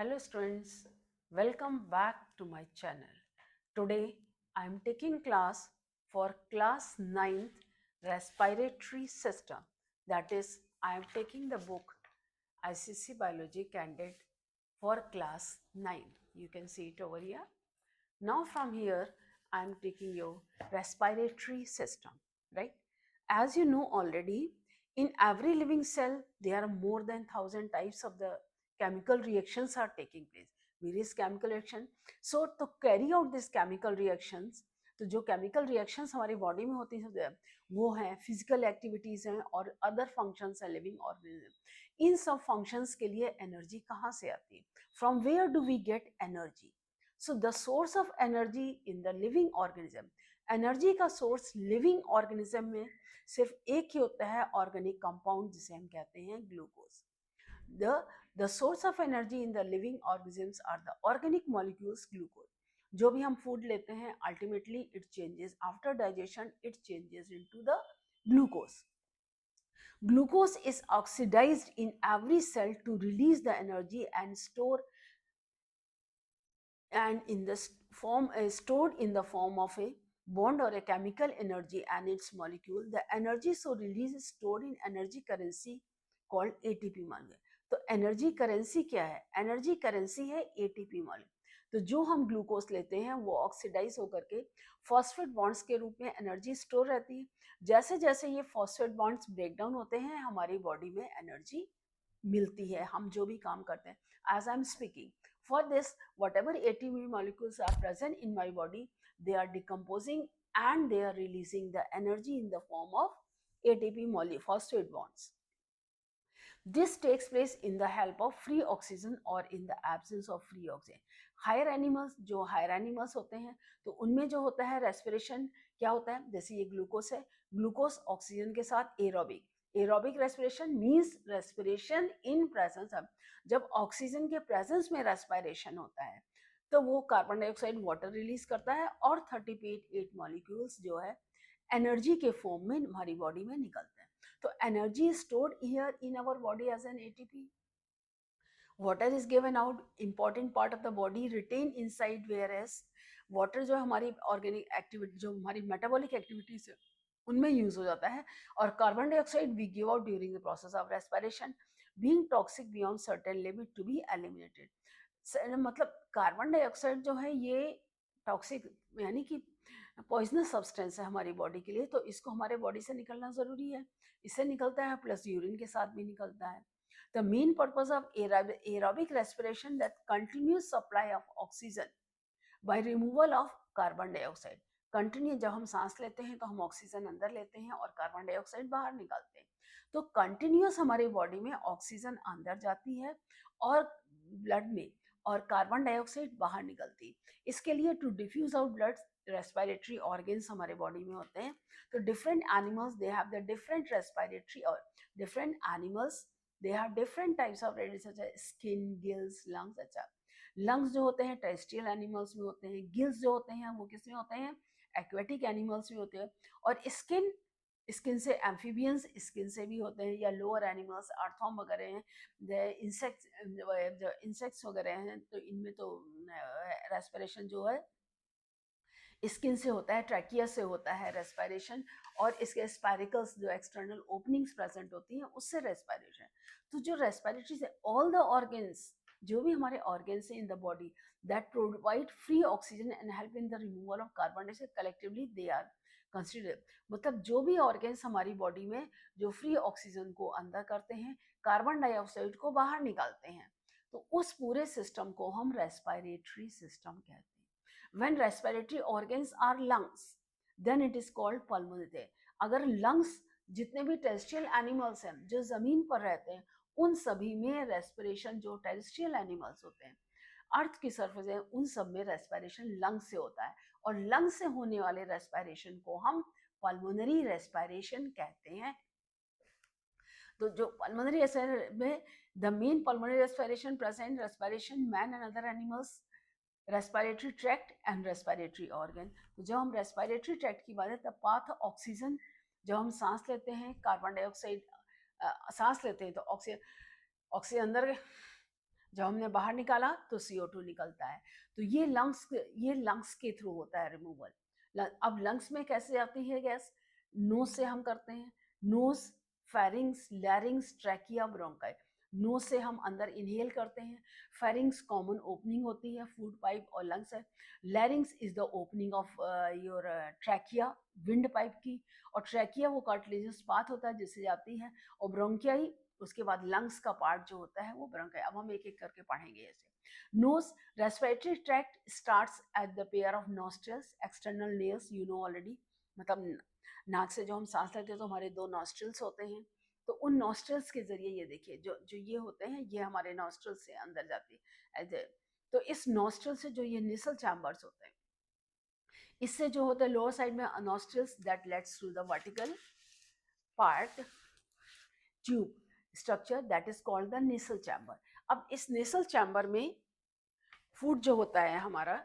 Hello students, welcome back to my channel. Today I am taking class for class 9th respiratory system. That is, I am taking the book ICC Biology Candid for class 9. You can see it over here. Now from here I am taking your respiratory system, right? As you know already, in every living cell there are more than 1000 types of the chemical reactions are taking place, various chemical reaction. So to carry out this chemical reactions, तो जो chemical reactions हमारी body में होती हैं वो हैं physical activities हैं और अदर फंक्शंस हैं लिविंग ऑर्गेनिज्म। इन सब फंक्शंस के लिए एनर्जी कहाँ से आती है? From where do we get energy? So the source of energy in the living organism, energy का सोर्स लिविंग ऑर्गेनिज्म में सिर्फ एक ही होता है, ऑर्गेनिक कंपाउंड जिसे हम कहते हैं glucose. the source of energy in the living organisms are the organic molecules glucose. जो भी हम फूड लेते हैं ultimately it changes after digestion, it changes into the glucose. Glucose is oxidized in every cell to release the energy and store and in the form stored in the form of a bond or a chemical energy and its molecule. The energy so released is stored in energy currency called ATP molecule. तो energy currency क्या है? Energy currency है ATP molecule. तो जो हम glucose लेते हैं वो ऑक्सीडाइज होकर के फॉस्फेट बॉन्ड्स के रूप में एनर्जी स्टोर रहती है। जैसे जैसे ये फॉस्फेट बॉन्ड्स ब्रेक डाउन होते हैं हमारी बॉडी में एनर्जी मिलती है, हम जो भी काम करते हैं। As I am speaking, for this, whatever ATP molecules are present in my body, they are decomposing and they are releasing the energy in the form of ATP phosphate bonds. This takes place in the help of free oxygen or in the absence of free oxygen. Higher animals, जो higher animals होते हैं तो उनमें जो होता है respiration क्या होता है? जैसे ये ग्लूकोज है, ग्लूकोज ऑक्सीजन के साथ aerobic, aerobic respiration means respiration in presence of, जब ऑक्सीजन के प्रेजेंस में रेस्पिरेशन होता है तो वो कार्बन डाइऑक्साइड वाटर रिलीज करता है और 38 मॉलिक्यूल्स जो है एनर्जी के फॉर्म में हमारी बॉडी में निकलते हैं। तो energy stored here in our body as an ATP, water is given out, important part of the body retain inside, whereas water जो हमारी ऑर्गेनिक एक्टिविटी, जो हमारी मेटाबॉलिक एक्टिविटीज है उनमें यूज हो जाता है, और carbon dioxide we give out during the process of respiration being toxic beyond certain limit to be eliminated. मतलब कार्बन डाइऑक्साइड जो है ये टॉक्सिक यानी कि पॉइजनस सब्सटेंस है हमारी बॉडी के लिए, तो इसको हमारे बॉडी से निकलना जरूरी है। इससे निकलता है प्लस यूरिन के साथ भी निकलता है। The main purpose of aerobic respiration that continuous supply of oxygen by removal of carbon dioxide. Continue जब हम सांस लेते हैं तो हम ऑक्सीजन अंदर लेते हैं और कार्बन डाइऑक्साइड बाहर निकालते हैं, तो कंटिन्यूस हमारी बॉडी में ऑक्सीजन अंदर जाती है और ब्लड में, और कार्बन डाइऑक्साइड बाहर निकलती है। इसके लिए to diffuse out blood, respiratory organs हमारे बॉडी में होते हैं। तो different animals they have the different respiratory, और different animals they have different types of रेडिस, स्किन, गिल्स, लंग्स। अच्छा, लंग्स जो होते हैं टेरेस्ट्रियल एनिमल्स में होते हैं, गिल्स जो होते हैं वो किस में होते हैं? एक्वेटिक एनिमल्स में होते हैं, और स्किन, स्किन से एम्फीबियंस स्किन से भी होते हैं, या लोअर एनिमल्स अर्थॉम वगैरह हैं, इंसेक्ट्स वगैरह हैं, तो इनमें तो रेस्पिरेशन जो है स्किन से होता है, ट्रैकिया से होता है रेस्पिरेशन, और इसके स्पाइरिकल्स जो एक्सटर्नल ओपनिंग्स प्रेजेंट होती हैं उससे रेस्पिरेशन। तो जो रेस्पिरेटरी से ऑल द ऑर्गन्स, जो भी हमारे ऑर्गन्स हैं in the body that provide free oxygen and help in the removal of carbon dioxide, collectively they are consider. मतलब जो भी ऑर्गन्स हमारी बॉडी में जो फ्री ऑक्सीजन को अंदर करते हैं, कार्बन डाइऑक्साइड को बाहर निकालते हैं, तो उस पूरे सिस्टम को हम रेस्पिरेटरी सिस्टम कहते हैं। When respiratory organs are lungs, then it is called pulmonary. अगर lungs, जितने भी टेरेस्ट्रियल एनिमल्स हैं जो जमीन पर रहते हैं उन सभी में रेस्पिरेशन, जो टेरेस्ट्रियल एनिमल्स होते हैं अर्थ की सरफेस है उन सब में रेस्पिरेशन लंग से होता है, और लंग से होने वाले रेस्पिरेशन को हम पल्मोनरी रेस्पिरेशन कहते हैं। तो जो पल्मोनरी में the main pulmonary respiration present respiration man and other animals, respiratory tract and respiratory organ. तो जब हम रेस्पिरेटरी ट्रैक्ट की बात है तब पाथ ऑक्सीजन, जब हम सांस लेते हैं कार्बन डाइऑक्साइड सांस लेते हैं तो ऑक्सीजन अंदर जब हमने बाहर निकाला तो CO2 निकलता है। तो ये लंग्स के थ्रू होता है रिमूवल। अब लंग्स में कैसे आती है गैस? नोज से हम करते हैं। Nose, pharynx, larynx, trachea, bronchi. Nose से हम अंदर इनहेल करते हैं। फेरिंग्स कॉमन ओपनिंग होती है, फूड पाइप और लंग्स है। लैरिंग्स is the opening of your trachea, wind pipe की। और ट्रैकिया वो कार्टिलेजियस पाथ होता है जिससे जाती है। और ब्रोंकियाई उसके बाद लंग्स का पार्ट जो होता है वो ब्रोंकाई। अब हम एक एक करके पढ़ेंगे ऐसे। Nose, respiratory tract starts at the pair of nostrils, external nares, you know already. मतलब नाक से जो हम सांस लेते हैं तो हमारे दो नॉस्ट्रल्स होते हैं। तो उन नॉस्ट्रल्स के जरिए ये देखिए जो जो ये होते हैं ये हमारे नॉस्ट्रल से अंदर जाती है। तो इस नॉस्ट्रल से जो ये नेसल चैम्बर्स होते हैं, इससे जो होता है लोअर साइड में nostrils that let's through the vertical part tube structure that is called the nasal chamber. अब इस नेसल चैम्बर में फूड जो होता है हमारा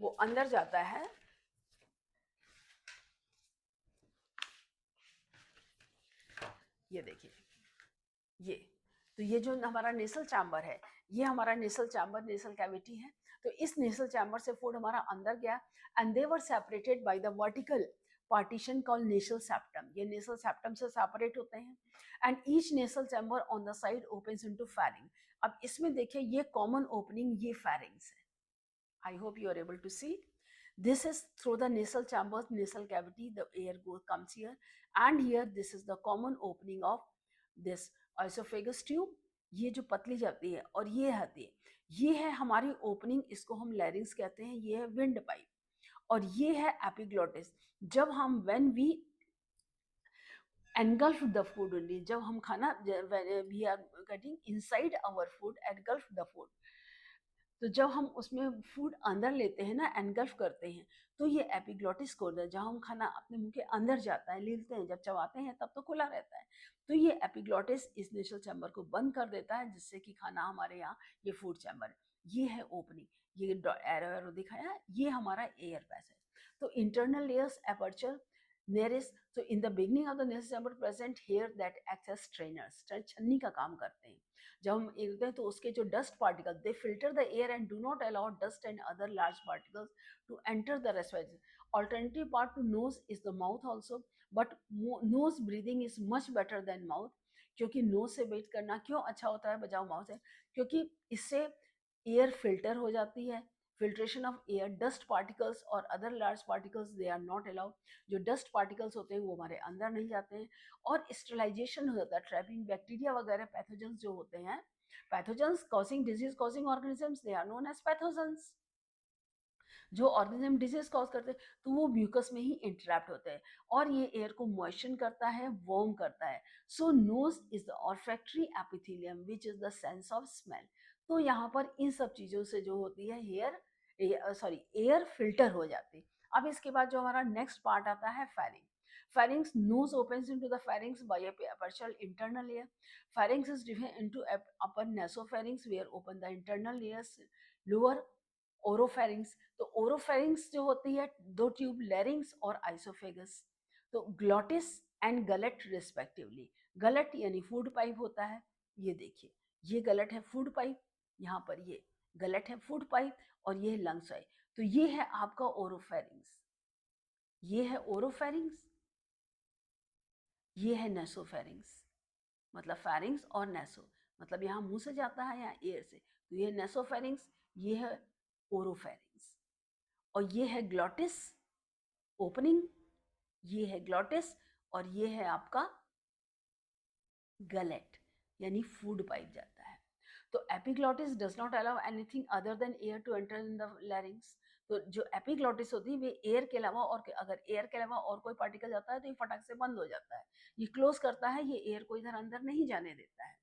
वो अंदर जाता है। ये देखिए, ये तो ये जो हमारा नेसल चैम्बर है, ये हमारा नेसल चैम्बर, नेसल कैविटी है। तो इस नेसल चैम्बर से फूड हमारा अंदर गया and they were separated by the vertical partition called nasal septum. ये नेसल सेप्टम से सेपरेट होते हैं and each nasal chamber on the side opens into pharynx. अब इसमें देखिए ये कॉमन ओपनिंग ये फेरिंग्स है। I hope you are able to see. This is through the nasal chambers, nasal cavity, the air comes here, and here this is the common opening of this esophagus tube. ये जो पतली जाती है और ये आती है, ये है हमारी ओपनिंग, इसको हम लैरिंग्स कहते हैं। ये है विंड पाइप और ये है एपिग्लोटिस। जब हम when we engulf the food only, जब हम खाना we are getting inside our food, engulf the food, तो जब हम उसमें फूड अंदर लेते हैं ना, एनगल्फ करते हैं, तो ये एपिग्लोटिस कोर्ड है जहाँ हम खाना अपने मुंह के अंदर जाता है, लेते हैं, जब चबाते हैं तब तो खुला रहता है। तो ये एपिग्लोटिस इस नेशल चैम्बर को बंद कर देता है जिससे कि खाना हमारे यहाँ, ये फूड चैम्बर, ये है ओपनिंग, ये एरो एरो दिखाया, ये हमारा एयर पैसेज। तो internal layers aperture nearest, so in the beginning of the nasal chamber present hair that acts as strainers, छन्नी का काम करते हैं। जब हम एक हैं तो उसके जो dust particle they filter the air and do not allow dust and other large particles to enter the respiratory. Alternative part to nose is the mouth also, but nose breathing is much better than mouth. क्योंकि nose से breathe करना क्यों अच्छा होता है बजाओ mouth से? क्योंकि इससे एयर फिल्टर हो जाती है। Filtration of air, dust particles और other large particles they are not allowed. जो डस्ट पार्टिकल्स होते हैं वो हमारे अंदर नहीं जाते हैं। और स्टरलाइजेशन हो जाता है, ट्रैपिंग बैक्टीरिया वगैरह पैथोजेंस जो होते हैं, pathogens causing disease causing organisms, they are known as pathogens. जो ऑर्गेनिज्म डिजीज कॉज करते हैं तो वो म्यूकस में ही इंटरैप्ट होते हैं और ये एयर को मॉइस्चन करता है, वार्म करता है। So nose is the olfactory epithelium which is the sense of smell. तो यहाँ पर इन सब चीजों से जो होती है एयर फिल्टर हो जाती है। अब इसके बाद जो हमारा नेक्स्ट पार्ट आता है फेरिंग। Pharynx, nose opens into the pharynx by a partial internal layer. Pharynx is divided into upper nasopharynx where open the internal layers, lower oropharynx. तो ओरोफेरिंग्स जो होती है दो ट्यूब, लेरिंग्स और आइसोफेगस। तो ग्लॉटिस एंड गलट रिस्पेक्टिवली। गलट यानी फूड पाइप होता है, ये देखिए, ये गलट है फूड पाइप, यहाँ पर ये गलट है फूड पाइप और ये लंग्स है। तो ये है आपका ओरोफेरिंग्स, ये है ओरोफेरिंग्स, ये है नेसोफेरिंग्स। मतलब फेरिंग्स और नेसो, मतलब यहाँ मुंह से जाता है या एयर से, तो ये नेसोफेरिंग्स, ये है ओरोफेरिंग्स। और ये है ग्लॉटिस ओपनिंग, ये है ग्लॉटिस और ये है आपका गलेट यानी फूड पाइप जाता है। तो epiglottis does not allow anything other than air to enter in the larynx. तो जो एपिग्लॉटिस होती है वे एयर के अलावा, और अगर एयर के अलावा और कोई पार्टिकल जाता है तो ये फटाक से बंद हो जाता है, ये क्लोज करता है, ये एयर को इधर अंदर नहीं जाने देता है।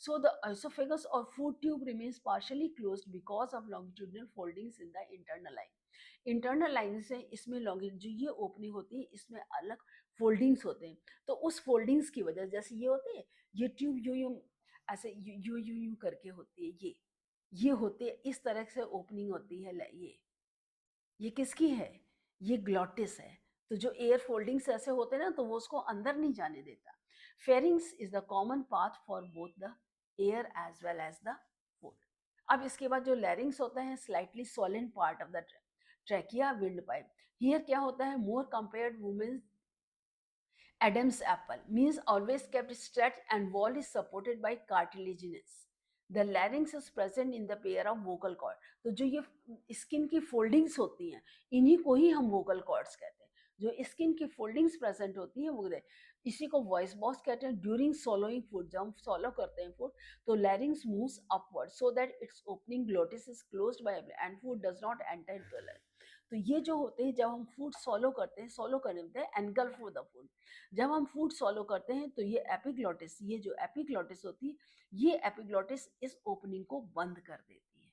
So the esophagus or food tube remains partially closed because of longitudinal foldings in the internal line. Internal line से इसमें लॉन्गिट्यूड जो ये ओपनिंग होती है इसमें अलग फोल्डिंग्स होते हैं। तो उस फोल्डिंग्स की वजह जैसे ये होते हैं, ये ट्यूब यू यू ऐसे यू करके होती है, ये होते हैं इस तरह से ओपनिंग होती है। ये किसकी है? ये ग्लॉटिस है। तो जो एयर फोल्डिंग्स ऐसे होते हैं ना तो वो उसको अंदर नहीं जाने देता। Pharynx is the common path for both the air as well as the food. अब इसके बाद जो लैरिंग्स होता है slightly swollen part of the trachea windpipe. Here क्या होता है, more compared women Adam's apple means always kept straight and wall is supported by cartilaginous. The larynx is present in the pair of vocal cord. तो जो ये skin की foldings होती हैं इन्हीं को ही हम वोकल कॉर्ड्स कहते हैं। जो स्किन की फोल्डिंग्स प्रेजेंट होती हैं वो इसी को वॉइस बॉक्स कहते हैं। ड्यूरिंग सोलोइंग फूड, जब हम सोलो करते हैं फूड तो larynx moves upward so that its opening glottis is closed by and food does not enter into the. तो ये जो होते हैं जब हम फूड सोलो करते हैं, सोलो करने होते हैं एनगल्फ द फूड। जब हम फूड सॉलो करते हैं तो ये एपिग्लॉटिस, ये जो एपिग्लॉटिस होती है ये एपिग्लॉटिस इस ओपनिंग को बंद कर देती है,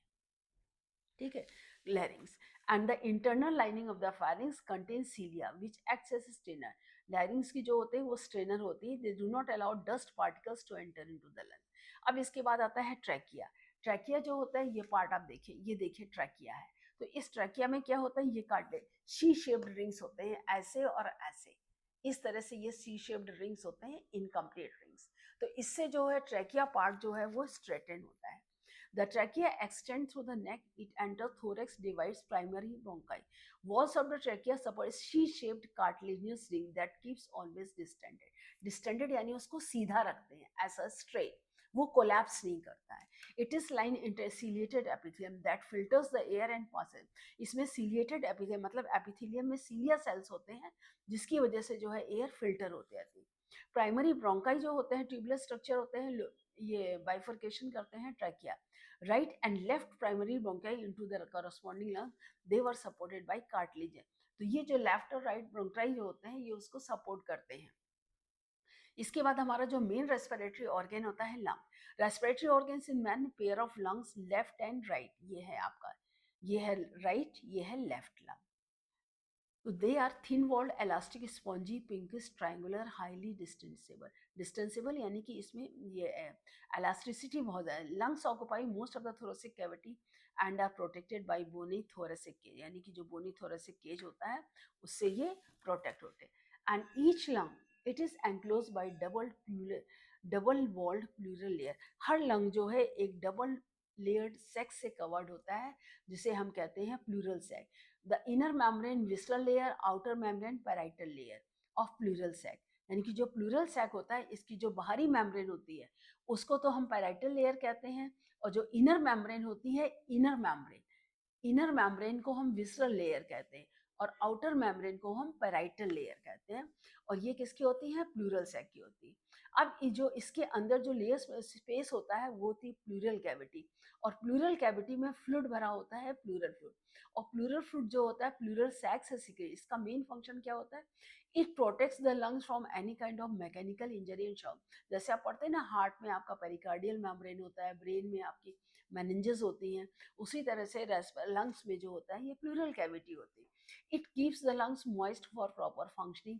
ठीक है। Larynx and the internal lining of the pharynx contain cilia which acts as strainer. Larynx की जो होते हैं वो स्ट्रेनर होती है, they do not allow dust particles to enter into the lung. अब इसके बाद आता है ट्रैकिया। ट्रैकिया जो होता है ये पार्ट आप देखिए, ये देखिए ट्रैकिया है। तो इस ट्रैकिया में क्या होता है, ये काटे शी शेप्ड रिंग्स होते हैं ऐसे और ऐसे, इस तरह से ये सी शेप्ड रिंग्स होते हैं, इनकम्प्लीट रिंग्स। तो इससे जो है ट्रैकिया पार्ट जो है वो स्ट्रेटन होता है। The trachea extends through the neck, it enters thorax, divides primary bronchi. Walls of the trachea support C-shaped cartilaginous ring that keeps always distended. Distended यानी उसको सीधा रखते हैं, ऐसा straight. वो कोलैप्स नहीं करता है। इट इज लाइन इंटरसीलिएटेड epithelium that filters the air and passages. इसमें सीलिएटेड एपिथेलियम मतलब एपिथेलियम में सीलिया सेल्स होते हैं जिसकी वजह से जो है एयर फिल्टर होते रहती है। प्राइमरी ब्रोंकाई जो होते हैं ट्यूबुलर स्ट्रक्चर होते हैं, ये बाइफर्केशन करते हैं trachea. Right and left primary bronchi into the corresponding lung, they were supported by cartilage. तो ये जो लेफ्ट और राइट ब्रोंकाई जो होते हैं ये उसको सपोर्ट करते हैं। इसके बाद हमारा जो मेन रेस्पिरेटरी ऑर्गन होता है lung. Respiratory organs in man pair of lungs left and right, ये है आपका, ये है राइट, ये है लेफ्ट लंग। तो they are thin walled elastic spongy pinkish triangular highly distensible. Distensible यानी कि इसमें ये इलास्टिसिटी बहुत है। Lungs occupy most of the thoracic cavity and are protected by bony thoracic cage, यानी कि जो बोनी थोरेसिक केज होता है उससे ये प्रोटेक्ट होते हैं। And each lung it is enclose by double walled pleural layer. हर लंग जो है एक डबल लेयर्ड सैक से कवर्ड होता है जिसे हम कहते हैं pleural sac. The inner membrane visceral layer, outer membrane parietal layer of pleural sac। यानी कि जो प्लूरल सैक होता है इसकी जो बाहरी मेम्ब्रेन होती है उसको तो हम पैराइटल लेयर कहते हैं, और जो इनर मेम्ब्रेन होती है इनर मेम्ब्रेन को हम विसरल लेयर कहते हैं और आउटर मेम्ब्रेन को हम पैराइटल लेयर कहते हैं। और ये किसकी होती है, प्लूरल सैक की होती है। अब जो इसके अंदर जो लेयर स्पेस होता है वो होती है प्लूरल कैविटी, और प्लूरल कैविटी में फ्लूइड भरा होता है, प्लूरल फ्लूइड। और प्लूरल फ्लूइड जो होता है प्लूरल सैक से सिक्रेट, इसका मेन फंक्शन क्या होता है, it protects the lungs from any kind of mechanical injury and shock. जैसे आप पढ़ते हैं ना, हार्ट में आपका पेरिकार्डियल मेम्ब्रेन होता है, ब्रेन में आपकी मेनिंजेस होती हैं, उसी तरह से लंग्स में जो होता है ये प्लूरल कैविटी होती है। It keeps the lungs moist for proper functioning.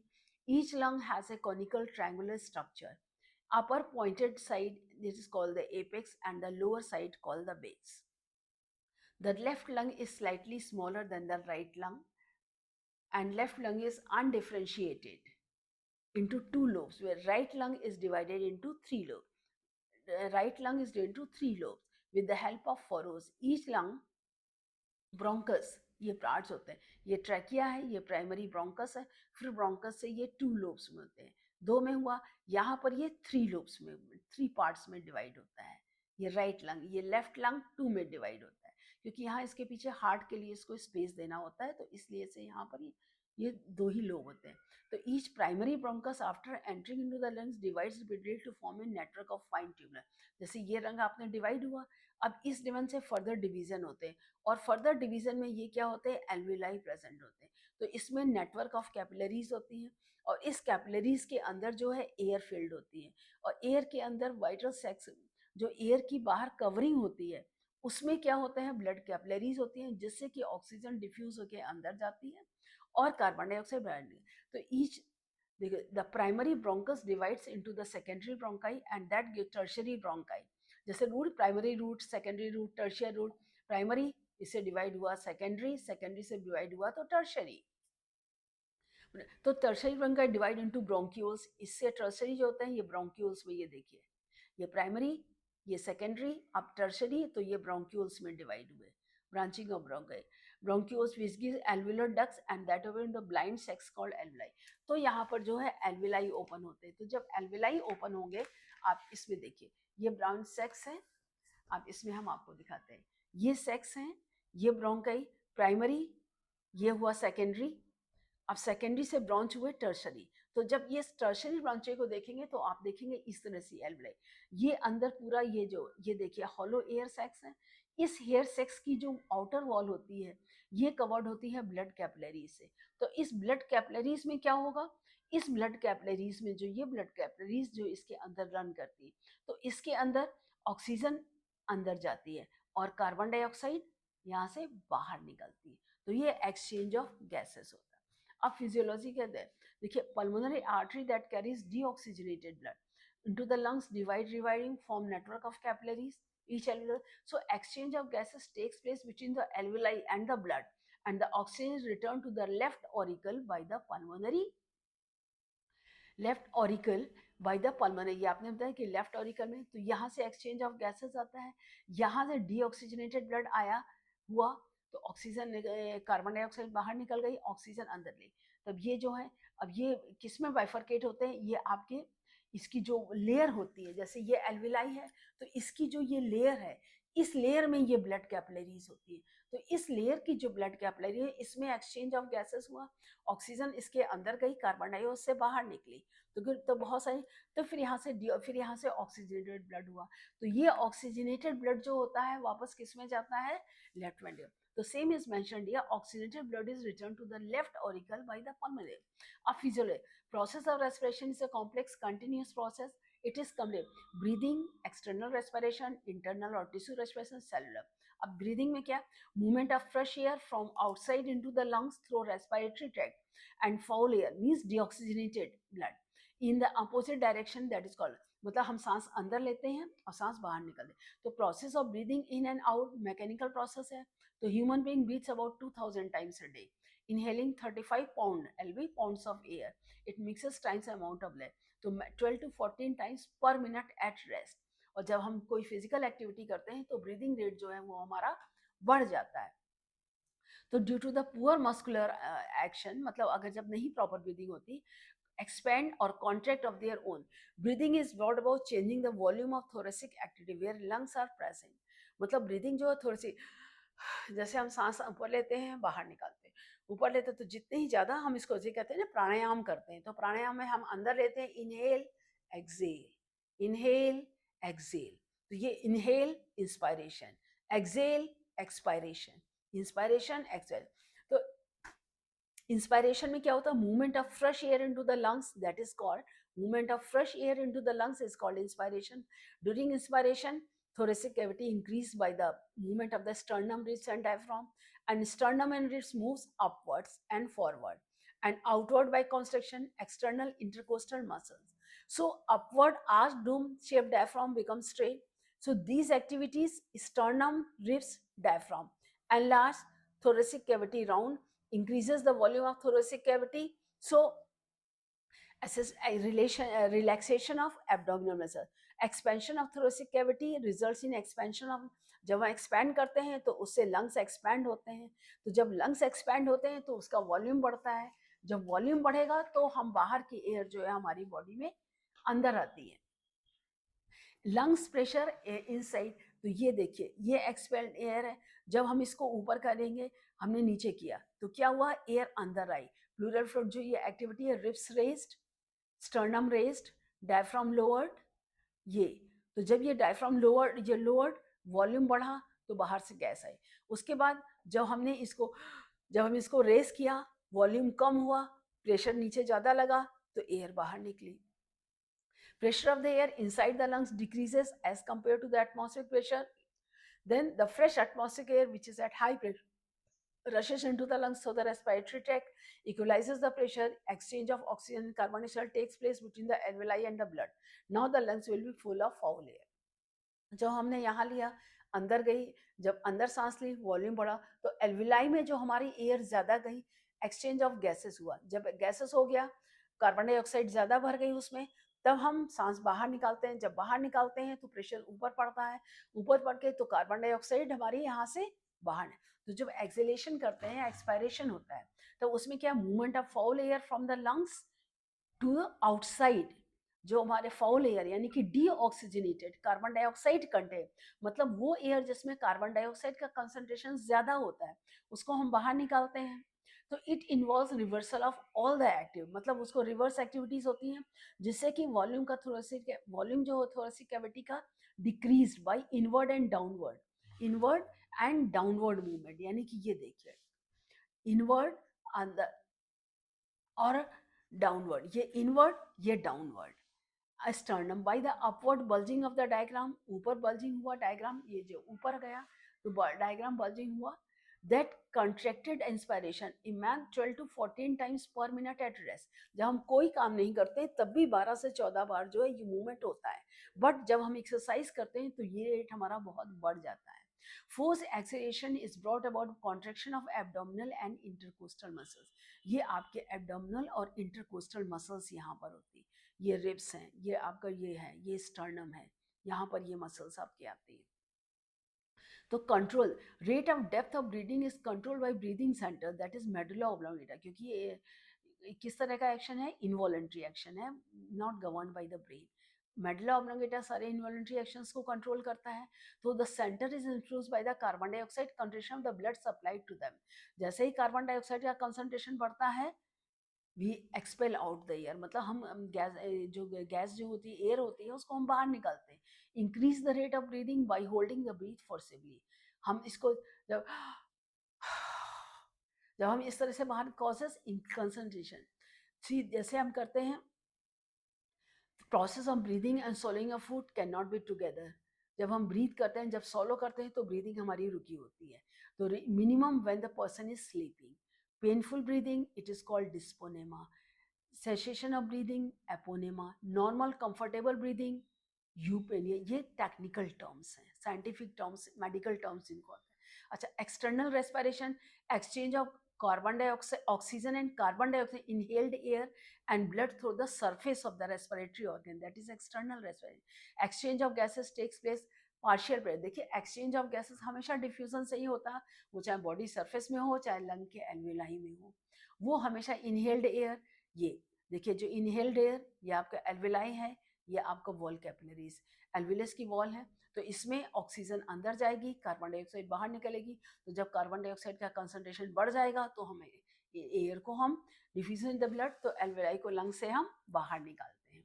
Each lung has a conical triangular structure. Upper pointed side, this is called the apex, and the lower side called the base. The left lung is slightly smaller than the right lung, and left lung is undifferentiated into two lobes, where right lung is divided into three lobes. The right lung is divided into three lobes with the help of furrows. Each lung bronchus, ये parts होते हैं, ये trachea है, ये primary bronchus है, फिर bronchus से ये 2 लोब्स में होते हैं, 2 में हुआ, यहाँ पर ये 3 लोब्स में, 3 पार्ट्स में डिवाइड होता है। ये राइट लंग, ये लेफ्ट लंग 2 में डिवाइड होता है, क्योंकि यहाँ इसके पीछे हार्ट के लिए इसको स्पेस देना होता है, तो इसलिए से यहाँ पर ये 2 ही लोब होते हैं। तो each primary bronchus after entering into the lungs divides middle to form a network of fine tubular. जैसे ये रंग आपने डिवाइड हुआ, अब इस डिवीजन से फर्दर डिवीजन होते हैं, और फर्दर डिवीजन में ये क्या होते हैं, एल्विलाई प्रेजेंट होते हैं। तो इसमें नेटवर्क ऑफ कैपिलरीज होती हैं, और इस कैपिलरीज के अंदर जो है एयर फील्ड होती है, और एयर के अंदर वाइटल सेक्स, जो एयर की बाहर कवरिंग होती है उसमें क्या होता है, ब्लड कैपिलरीज होती हैं जिससे कि ऑक्सीजन डिफ्यूज होकर अंदर जाती है और कार्बन डाइऑक्साइड बाहर। तो each the primary bronchus divides into the secondary bronchi and that give tertiary bronchi. जैसे root, primary root, secondary root, tertiary root. Primary इससे डिवाइड हुआ सेकेंडरी, सेकेंडरी से डिवाइड हुआ तो टर्शरी। तो tertiary bronchi divide into bronchioles. इससे tertiary जो होता है ये ब्रोंक्यूल्स में, ये देखिए, ये प्राइमरी, ये सेकेंडरी, अब टर्शरी, तो ये ब्रोंक्यूल्स में डिवाइड हुए, branching of bronchioles which give alveolar ducts and that over in the blind sex called alveoli. तो यहाँ पर जो है एल्वुलाई ओपन होते हैं। तो जब एल्वुलाई ओपन होंगे, आप इसमें देखिए, ये ब्राउन सेक्स है, अब इसमें हम आपको दिखाते हैं, ये सेक्स हैं, ये ब्रोंकाई प्राइमरी, ये हुआ सेकेंडरी, अब सेकेंडरी से ब्रांच हुए टर्शरी। तो जब ये टर्शरी ब्रांचे को देखेंगे तो आप देखेंगे इस तरह से एल्वुलाई, ये अंदर पूरा ये जो ये देखिए हॉलो एयर सेक्स है। इस हेयर सेक्स की जो आउटर वॉल होती है ये कवर्ड होती है ब्लड कैपिलरीज से। तो इस ब्लड कैपिलरीज में क्या होगा, इस ब्लड कैपिलरीज में जो ये ब्लड कैपिलरीज जो इसके अंदर रन करती है, तो इसके अंदर ऑक्सीजन अंदर जाती है और कार्बन डाइऑक्साइड यहाँ से बाहर निकलती है। तो ये एक्सचेंज ऑफ गैसेस होता है। अब फिजियोलॉजी कहते हैं, देखिए pulmonary artery that carries deoxygenated blood into the lungs dividing form network of capillaries each alveolar. So exchange of gases takes place between the alveoli and the blood, and the oxygen is returned to the left auricle by the pulmonary left auricle by the pulmonary. ये आपने बताया कि left auricle में, तो यहाँ से exchange of gases आता है, यहाँ से डीऑक्सीजनेटेड ब्लड आया हुआ, तो ऑक्सीजन कार्बन डाइऑक्साइड बाहर निकल गई, ऑक्सीजन अंदर ली। तब ये जो है, अब ये किस में बाइफरकेट होते हैं, ये आपके इसकी जो लेयर होती है, जैसे ये एल्विलाई है तो इसकी जो ये लेयर है, इस लेयर में ये ब्लड कैपिलरीज होती है। तो इस लेयर की जो ब्लड कैपिलरी है इसमें एक्सचेंज ऑफ गैसेस हुआ, ऑक्सीजन इसके अंदर गई, कार्बन डाइऑक्साइड से बाहर निकली, तो बहुत सारी, तो फिर यहाँ से ऑक्सीजनेटेड ब्लड हुआ। तो ये ऑक्सीजनेटेड ब्लड जो होता है वापस किस में जाता है, लेफ्ट वेंट्रिकल। तो same is mentioned here, oxygenated blood is return to the left auricle by the pulmonary. अब physiology, process of respiration is a complex continuous process. It is complete breathing, external respiration, internal or tissue respiration, cellular. अब breathing में क्या, movement of fresh air from outside into the lungs through respiratory tract, and foul air means deoxygenated blood in the opposite direction, that is called, मतलब हम सांस अंदर लेते हैं और सांस बाहर निकलते हैं। तो process of breathing in and out mechanical process है। तो human being breathes about 2000 times a day, inhaling 35 pound LV pounds of air, it mixes times amount of lead, तो 12 to 14 times per minute at rest। और जब हम कोई physical activity करते हैं तो ब्रीदिंग रेट जो है वो हमारा बढ़ जाता है। तो due to the poor muscular action, मतलब अगर जब नहीं प्रॉपर ब्रीदिंग होती, expand or contract of their own. Breathing is brought about changing the volume of thoracic activity where lungs are present. मतलब ब्रीदिंग जो है थोड़ी सी, जैसे हम सांस ऊपर लेते हैं बाहर निकालते हैं, ऊपर लेते हैं तो जितने ही ज्यादा हम इसको जो कहते हैं ना प्राणायाम करते हैं, तो प्राणायाम में हम अंदर लेते हैं इनहेल एक्सेल, इनहेल एक्सेल। तो ये inhale inspiration, exhale expiration, inspiration exhale. तो इंस्पायरेशन में क्या होता है, movement of fresh air into the lungs, that is called movement of fresh air into the lungs is called inspiration. During inspiration thoracic cavity increased by the movement of the sternum, ribs and diaphragm, and sternum and ribs moves upwards and forward and outward by constriction external intercostal muscles. So upward arched dome shaped diaphragm becomes straight. So these activities, sternum, ribs, diaphragm, enlarge thoracic cavity round, increases the volume of thoracic cavity. So relaxation of abdominal muscle, expansion of thoracic cavity results in expansion of, जब हम expand करते हैं तो उससे lungs expand होते हैं, तो जब लंग्स एक्सपैंड होते हैं तो उसका वॉल्यूम बढ़ता है, जब वॉल्यूम बढ़ेगा तो हम बाहर की एयर जो है हमारी बॉडी में अंदर आती है। लंग्स प्रेशर इनसाइड, तो ये देखिए ये एक्सपेल्ड एयर है, जब हम इसको ऊपर करेंगे, हमने नीचे किया तो क्या हुआ, एयर अंदर आई, प्लूरल फ्लूइड जो ये एक्टिविटी है, ribs raised, sternum raised, diaphragm lowered, ये, तो जब ये डायफ्राम लोअर्ड, ये लोअर्ड, वॉल्यूम बढ़ा तो बाहर से गैस आई। उसके बाद जब हम इसको रेस किया, वॉल्यूम कम हुआ, प्रेशर नीचे ज्यादा लगा तो एयर बाहर निकली। Pressure of the air inside the lungs decreases as compared to the atmospheric pressure. Then the fresh atmospheric air, which is at high pressure, rushes into the lungs, so the respiratory tract equalizes the pressure. Exchange of oxygen and carbon dioxide takes place between the alveoli and the blood. Now the lungs will be full of foul air. जो हमने यहाँ लिया, अंदर गई, जब अंदर सांस ली volume बढ़ा, तो एल्विलाई में जो हमारी एयर ज्यादा गई, एक्सचेंज ऑफ गैसेस हुआ, जब गैसेस हो गया, कार्बन डाइऑक्साइड ज्यादा भर गई उसमें, तब हम सांस बाहर निकालते हैं। जब बाहर निकालते हैं तो प्रेशर ऊपर पड़ता है, ऊपर पड़ के तो कार्बन डाइऑक्साइड हमारे यहाँ से बाहर। तो जब एक्सेलेशन करते हैं, एक्सपायरेशन होता है, तो उसमें क्या movement of foul air from the lungs to outside. जो हमारे फाउल एयर यानी कि डीऑक्सीजनेटेड कार्बन डाइऑक्साइड कंटेंट, मतलब वो एयर जिसमें कार्बन डाइऑक्साइड का कंसंट्रेशन ज्यादा होता है, उसको हम बाहर निकालते हैं। तो it involves reversal of all the active, मतलब उसको रिवर्स एक्टिविटीज होती हैं, जिससे कि वॉल्यूम का थोरेसिक वॉल्यूम जो थोरेसिक कैविटी का decrease by inward and downward, inward and downward movement. यानी कि ये देखिए, इनवर्ड अंदर और डाउनवर्ड, ये इनवर्ड ये downward. Sternum by the upward bulging of the diaphragm, ऊपर बल्जिंग हुआ डायग्राम, ये जो ऊपर गया तो डायग्राम बल्जिंग हुआ। That contracted inspiration in man 12 to 14 times per minute at rest. जब हम कोई काम नहीं करते तब भी 12 से 14 बार जो है ये मूवमेंट होता है, बट जब हम एक्सरसाइज करते हैं तो ये रेट हमारा बहुत बढ़ जाता है। Force acceleration is brought about contraction of abdominal and intercostal muscles. ये आपके एब्डोमिनल और इंटरकोस्टल मसल्स यहाँ पर होती है, ये रिब्स हैं, ये आपका ये है, ये स्टर्नम है, यहाँ पर ये मसल्स आपके आती है। तो control rate of depth of breathing is control by breathing center that is medulla oblongata, क्योंकि ये किस तरह का एक्शन है, इनवॉलेंट्री एक्शन है, not govern by the brain. Medulla oblongata सारे इनवॉलेंट्री एक्शंस को कंट्रोल करता है। तो the center is influenced by the carbon dioxide concentration of the blood supplied to them. जैसे ही कार्बन डाइऑक्साइड का कंसंट्रेशन बढ़ता है, we expel out the air, मतलब हम गैस जो होती है, एयर होती है, उसको हम बाहर निकालते हैं। Increase the rate of breathing by holding the breath forcibly. हम इसको जब जब हम इस तरह से बाहर कॉजेस इन कंसंट्रेशन, जैसे हम करते हैं, process of breathing and soling of food can not be together. जब हम ब्रीथ करते हैं, जब सोलो करते हैं, तो ब्रीदिंग हमारी रुकी होती है। तो minimum when the person is sleeping. Painful breathing it is called dyspnoea. Cessation of breathing apnoea. Normal comfortable breathing eupnoea. ये टेक्निकल टर्म्स हैं, साइंटिफिक टर्म्स, मेडिकल टर्म्स इनको होते हैं। अच्छा, external respiration, exchange of carbon dioxide, oxygen and carbon dioxide inhaled air and blood through the surface of the respiratory organ, that is external respiration. Exchange of gases takes place partial pressure. देखिए, exchange of gases हमेशा diffusion से ही होता है, वो चाहे body surface में हो चाहे लंग के एल्वेलाई में हो, वो हमेशा इनहेल्ड एयर। ये देखिए, जो इनहेल्ड एयर ये आपका एल्वेलाई है, ये आपका वॉल कैपिलरीज, एल्वेलस की वॉल है। तो इसमें ऑक्सीजन अंदर जाएगी, कार्बन डाइऑक्साइड बाहर निकलेगी। तो जब कार्बन डाइऑक्साइड का कंसंट्रेशन बढ़ जाएगा तो हमें एयर को हम डिफ्यूजन इन द ब्लड, तो एल्वेलाई को लंग से हम बाहर निकालते हैं।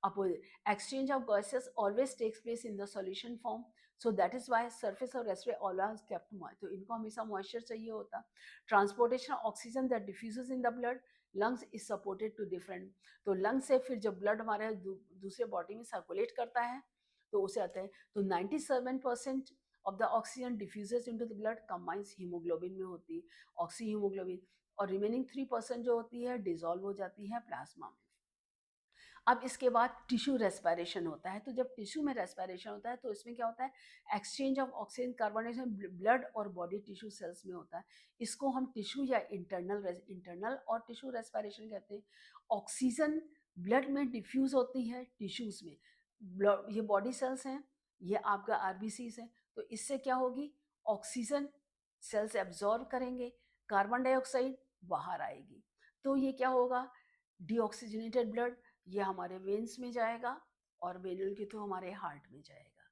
Opposite exchange of gases always takes place in the solution form, so that is why surface और रेस्पिरेटर ऑलवेज केप्ट मॉइस्ट, तो इनको हमेशा मॉइस्चर चाहिए होता। Transportation of oxygen that diffuses in the blood, lungs is supported to different. तो lung से फिर जब ब्लड हमारे दूसरे बॉडी में सर्कुलेट करता है तो उसे आते हैं। तो 97% of the oxygen diffuses into the blood combines haemoglobin में होती है, ऑक्सी हीमोग्लोबिन, और रिमेनिंग 3% जो होती है डिजोल्व हो जाती है प्लाज्मा में। अब इसके बाद टिश्यू रेस्पिरेशन होता है। तो जब टिश्यू में रेस्पिरेशन होता है तो इसमें क्या होता है, exchange of oxygen carbon dioxide blood और बॉडी टिश्यू सेल्स में होता है। इसको हम टिश्यू या इंटरनल और टिश्यू रेस्पिरेशन कहते हैं। ऑक्सीजन ब्लड में डिफ्यूज होती है टिश्यूज में। ये बॉडी सेल्स हैं, ये आपका आरबीसीज है। तो इससे क्या होगी, ऑक्सीजन सेल्स एब्जॉर्ब करेंगे, कार्बन डाइऑक्साइड बाहर आएगी। तो ये क्या होगा, डीऑक्सीजनेटेड ब्लड ये हमारे वेन्स में जाएगा और वेनल के थ्रू हमारे हार्ट में जाएगा।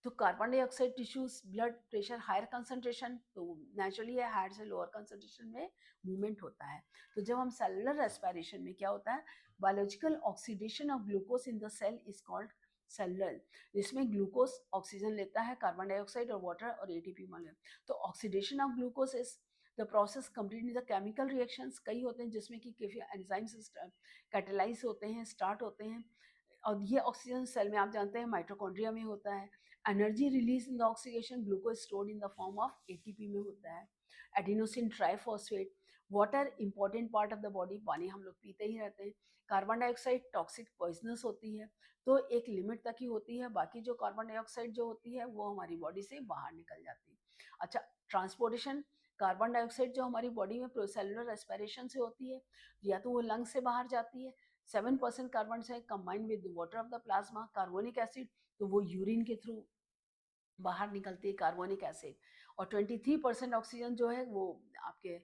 तो carbon dioxide tissues blood pressure higher concentration, तो नेचुरली है हायर से लोअर कंसंट्रेशन में मूवमेंट होता है। तो जब हम सेलुलर रेस्पिरेशन में क्या होता है, biological oxidation of glucose in the cell is called cellular. जिसमें ग्लूकोज ऑक्सीजन लेता है, कार्बन डाइऑक्साइड और वाटर और एटीपी मांगे। तो oxidation of glucose is the process complete the chemical reactions, कई होते हैं जिसमें कि एंजाइम्स कैटेलाइज होते हैं, स्टार्ट होते हैं। और ये ऑक्सीजन सेल में आप जानते हैं माइटोकॉन्ड्रिया में होता है। Energy release in the oxidation, glucose stored in the form of ATP में होता है। Adenosine triphosphate, water important part of the body, पानी हम लोग पीते ही रहते हैं। कार्बन डाइऑक्साइड टॉक्सिक पॉइजनस होती है, तो एक लिमिट तक ही होती है, बाकी जो कार्बन डाइऑक्साइड जो होती है वो हमारी बॉडी से बाहर निकल जाती है। अच्छा, ट्रांसपोर्टेशन, कार्बन डाइऑक्साइड जो हमारी बॉडी में सेलुलर रेस्पिरेशन से होती है, या तो वो लंग से बाहर जाती है, 7% कार्बन है combined with water of the plasma, carbonic acid, तो वो यूरिन के थ्रू बाहर निकलती है कार्बोनिक एसिड। और 23% ऑक्सीजन जो है वो आपके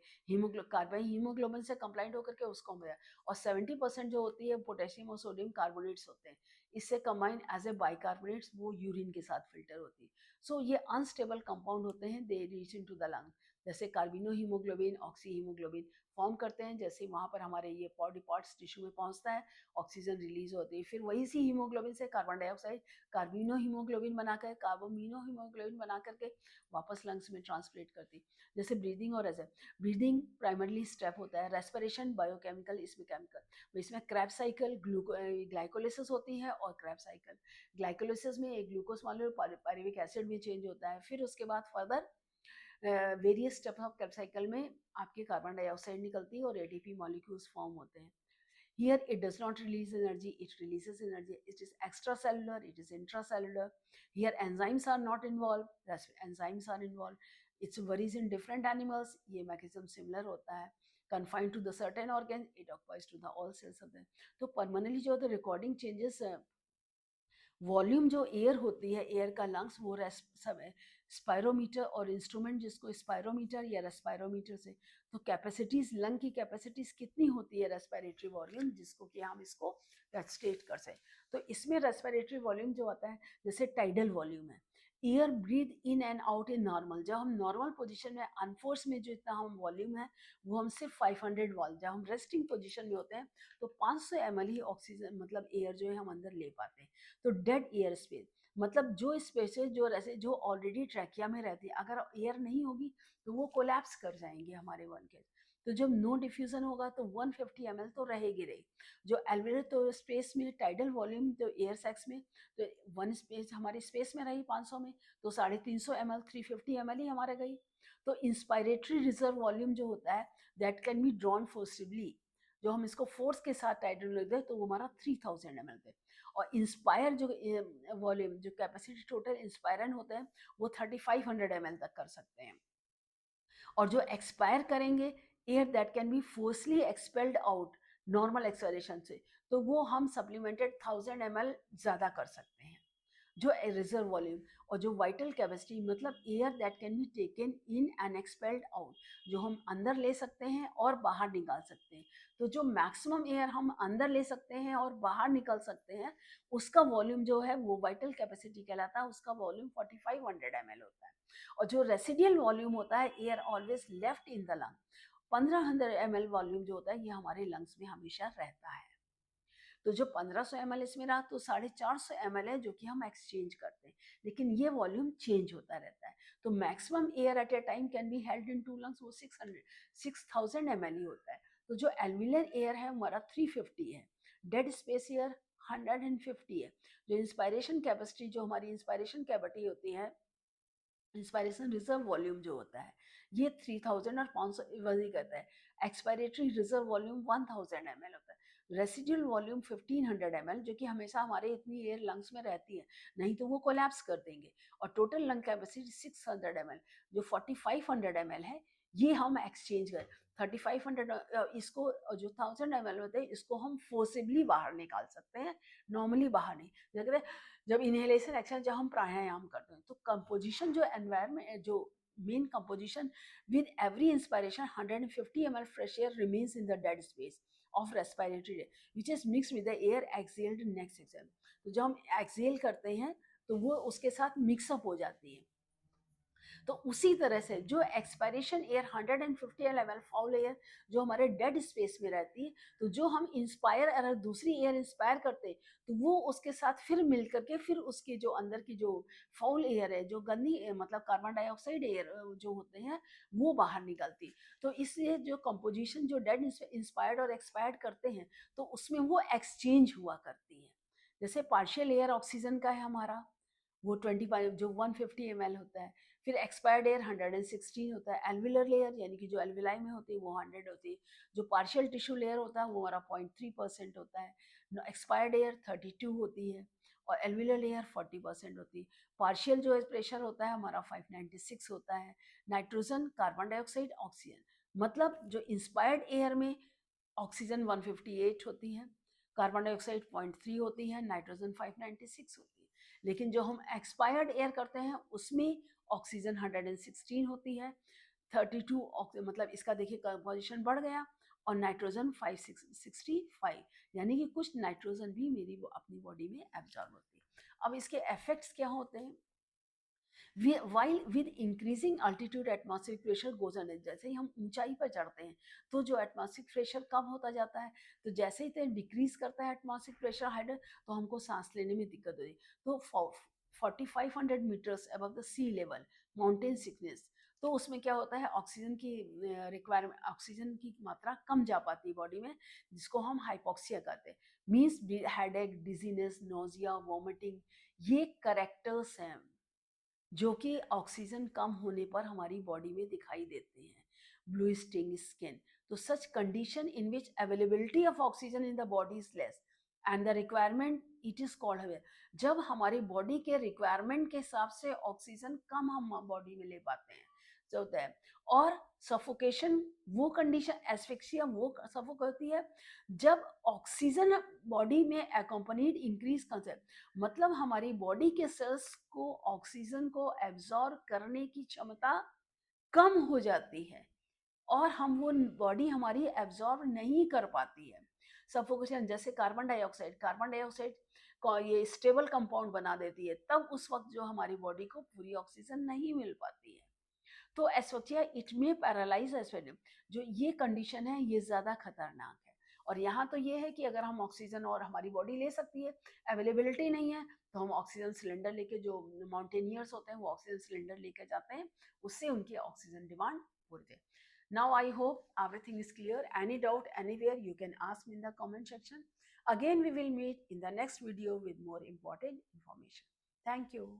कार्बन हीमोग्लोबिन से कंप्लाइंट होकर के उसको मिला। और 70% जो होती है पोटेशियम और सोडियम कार्बोनेट्स होते हैं, इससे कंबाइन एज ए बाइकार्बोनेट्स, वो यूरिन के साथ फिल्टर होती है। सो ये अनस्टेबल कंपाउंड होते हैं, they reach in to the lung, जैसे carbamino haemoglobin, oxy haemoglobin form करते हैं, जैसे वहाँ पर हमारे ये बॉडी पार्ट्स टिश्यू में पहुँचता है, ऑक्सीजन रिलीज होती है, फिर वही सी हीमोग्लोबिन से कार्बन डाइऑक्साइड कार्बिनो हीमोग्लोबिन बनाकर कार्बोमिनो हीमोग्लोबिन बना करके वापस लंग्स में ट्रांसलेट करती। जैसे ब्रीदिंग और ऐसे ब्रीदिंग प्राइमरली स्टेप होता है, रेस्पिरेशन बायोकेमिकल, इसमें केमिकल, इसमें क्रैब साइकिल, ग्लाइकोलिसिस होती है और क्रैब साइकिल। ग्लाइकोलिसिस में एक ग्लूकोज मॉलिक्यूल पायरुविक एसिड में चेंज होता है, फिर उसके बाद further various step of Krebs cycle में आपके कार्बन डाइऑक्साइड निकलती है और एटीपी मॉलिक्यूल्स फॉर्म होते हैं। Here it does not release energy, it releases energy. It is extracellular, it is intracellular. Here enzymes are not involved, enzymes are involved. It varies in different animals. ये mechanism similar होता है. Confined to the certain organ, it occupies to the all cells of them. तो permanently जो the recording changes volume जो air होती है, air का lungs, वो सब है स्पायरोमीटर और इंस्ट्रूमेंट, जिसको स्पायरोमीटर या रेस्पायरोमीटर से, तो कैपेसिटीज, लंग की कैपेसिटीज कितनी होती है रेस्पिरेटरी वॉल्यूम, जिसको कि हम इसको स्टेट कर सकें। तो इसमें रेस्पिरेटरी वॉल्यूम जो आता है, जैसे टाइडल वॉल्यूम है, air breathe in and out in normal, जब हम नॉर्मल पोजीशन में अनफोर्स में जो इतना हम वॉल्यूम है वो हम सिर्फ 500 वॉल, जब हम रेस्टिंग पोजीशन में होते हैं तो 500 ml ही ऑक्सीजन मतलब एयर जो है हम अंदर ले पाते हैं। तो डेड एयर स्पेस मतलब जो स्पेसेस जो ऑलरेडी ट्रैकिया में रहती है, अगर एयर नहीं होगी तो वो कोलैप्स कर जाएंगे हमारे वन के। तो जब नो डिफ्यूजन होगा तो 150 ml तो रहेगी रही। जो एल्वेलर तो स्पेस में टाइडल वॉल्यूम तो एयर सेक्स में, तो वन स्पेस हमारी स्पेस में रही 500 में, तो 350 ml 350 ml ही हमारे गई। तो इंस्पायरेटरी रिजर्व वॉल्यूम जो होता है that can be drawn forcibly, जो हम इसको फोर्स के साथ टाइडल लेते हैं तो वो हमारा 3000 ml पे। और इंस्पायर जो वॉल्यूम जो कैपेसिटी टोटल इंस्पायरन होते हैं वो 3500 ml तक कर सकते हैं। और जो एक्सपायर करेंगे air that can be forcibly expelled out normal expiration से, तो वो हम सप्लीमेंटेड 1000 ml ज़्यादा कर सकते हैं जो रिजर्व वॉल्यूम। और जो वाइटल कैपेसिटी मतलब air that can be taken in and expelled out, जो हम अंदर ले सकते हैं और बाहर निकाल सकते हैं। तो जो मैक्सिमम एयर हम अंदर ले सकते हैं और बाहर निकाल सकते हैं उसका वॉल्यूम जो है वो वाइटल कैपेसिटी कहलाता है, उसका वॉल्यूम 4500 ml होता है। और जो रेसिडियल वॉल्यूम होता है air always left in the lung, 1500 ml volume जो होता है ये हमारे लंग्स में हमेशा रहता है। तो जो 1500 ml इसमें रहा तो 450 ml है जो कि हम एक्सचेंज करते हैं, लेकिन ये वॉल्यूम चेंज होता रहता है। तो maximum air at a time can be held into lungs वो 6000 ml ही होता है। तो जो एल्विलर एयर है हमारा 350 है, डेड स्पेस एयर 150 है। जो इंस्पायरेशन कैपेसिटी जो हमारी इंस्पायरेशन कैविटी होती है, इंस्पायरेशन रिजर्व वॉल्यूम जो होता है ये 3000 और 500 वही करता है। एक्सपायरेटरी रिजर्व वॉल्यूम 1000 ml होता है। रेसिडुअल वॉल्यूम 1500 ml जो कि हमेशा हमारे इतनी एयर लंग्स में रहती है, नहीं तो वो कोलैप्स कर देंगे। और टोटल लंग कैपेसिटी 600 ml, जो 4500 ml है ये हम एक्सचेंज कर 3500 इसको जो 1000 ml होते हैं इसको हम फोर्सिबली बाहर निकाल सकते हैं, नॉर्मली बाहर नहीं। जब इनहेलेशन एक्शन जब हम प्राणायाम करते हैं तो कंपोजिशन जो एनवायरमेंट जो main composition with every inspiration 150 ml fresh air remains in the dead space of respiratory which is mix with the air exhaled next exhale. तो जब हम एक्सेल करते हैं तो वो उसके साथ मिक्सअप हो जाती है। तो उसी तरह से जो expiration air 150 ml foul air जो हमारे डेड स्पेस में रहती है, तो जो हम इंस्पायर अगर दूसरी एयर इंस्पायर करते हैं तो वो उसके साथ फिर मिल करके फिर उसकी जो अंदर की जो फाउल एयर है जो गंदी मतलब कार्बन डाइऑक्साइड एयर जो होते हैं वो बाहर निकलती। तो इसलिए जो कंपोजिशन जो डेड इंस्पायर्ड और एक्सपायर्ड करते हैं तो उसमें वो एक्सचेंज हुआ करती है। जैसे पार्शियल एयर ऑक्सीजन का है हमारा वो 25 जो 150 ml होता है, फिर एक्सपायर्ड एयर 116 होता है, एल्विलर लेयर यानी कि जो एल्विलाई में होती है वो 100 होती है, जो पार्शियल टिश्यू लेयर होता है वो हमारा 0.3% होता है, एक्सपायर्ड एयर 32 होती है और एल्विलर लेयर 40% होती है। पार्शियल जो प्रेशर होता है हमारा 596 होता है, नाइट्रोजन कार्बन डाइऑक्साइड ऑक्सीजन, मतलब जो इंस्पायर्ड एयर में ऑक्सीजन 158 होती है, कार्बन डाइऑक्साइड 0.3 होती है, नाइट्रोजन 596 होती है। लेकिन जो हम एक्सपायर्ड एयर करते हैं उसमें ऑक्सीजन 116 होती है, 32 मतलब इसका देखिए कंपोजिशन बढ़ गया, और नाइट्रोजन 565, यानी कि कुछ नाइट्रोजन भी मेरी अपनी बॉडी में एब्जॉर्ब होती है। अब इसके इफेक्ट्स क्या होते हैं? while with increasing altitude atmospheric pressure goes on, जैसे ही हम ऊंचाई पर चढ़ते हैं तो जो एटमॉस्फेरिक प्रेशर कम होता जाता है, तो जैसे ही डिक्रीज करता है एटमॉस्फेरिक प्रेशर हाइडर, तो हमको सांस लेने में दिक्कत होती है। तो 4500 metres above the sea level mountain sickness, तो उसमें क्या होता है, ऑक्सीजन की रिक्वायरमेंट, ऑक्सीजन की मात्रा कम जा पाती है बॉडी में, जिसको हम हाइपोक्सिया कहते हैं। Means headache, dizziness, nausea, vomiting, ये करेक्टर्स हैं जो कि ऑक्सीजन कम होने पर हमारी बॉडी में दिखाई देते हैं। ब्लू स्टिंग स्किन, तो such condition in which availability of oxygen in the body is less and the requirement it is called है, जब हमारी बॉडी के रिक्वायरमेंट के हिसाब से ऑक्सीजन कम हम बॉडी में ले पाते हैं जो होता है। और सफोकेशन, वो कंडीशन, एस्फिक्सिया वो सफोक होती है जब ऑक्सीजन बॉडी में एकम्पनीड इंक्रीज कंसेप्ट, मतलब हमारी बॉडी के सेल्स को ऑक्सीजन को एब्जॉर्ब करने की क्षमता कम हो जाती है और हम वो बॉडी हमारी एब्जॉर्ब नहीं कर पाती है। सफोकेशन, जैसे कार्बन डाइऑक्साइड को ये स्टेबल कंपाउंड बना देती है, तब उस वक्त जो हमारी बॉडी को पूरी ऑक्सीजन नहीं मिल पाती है। तो एस्फिक्सिया इट में पैरालाइज एस्फिक्सिया, जो ये कंडीशन है ये ज़्यादा खतरनाक है। और यहाँ तो ये है कि अगर हम ऑक्सीजन और हमारी बॉडी ले सकती है, अवेलेबिलिटी नहीं है, तो हम ऑक्सीजन सिलेंडर लेके, जो माउंटेनियर्स होते हैं वो ऑक्सीजन सिलेंडर लेके जाते हैं, उससे उनकी ऑक्सीजन डिमांड पूरी है। Now I hope everything is clear. Any doubt anywhere, you can ask me in the comment section. Again, we will meet in the next video with more important information. Thank you.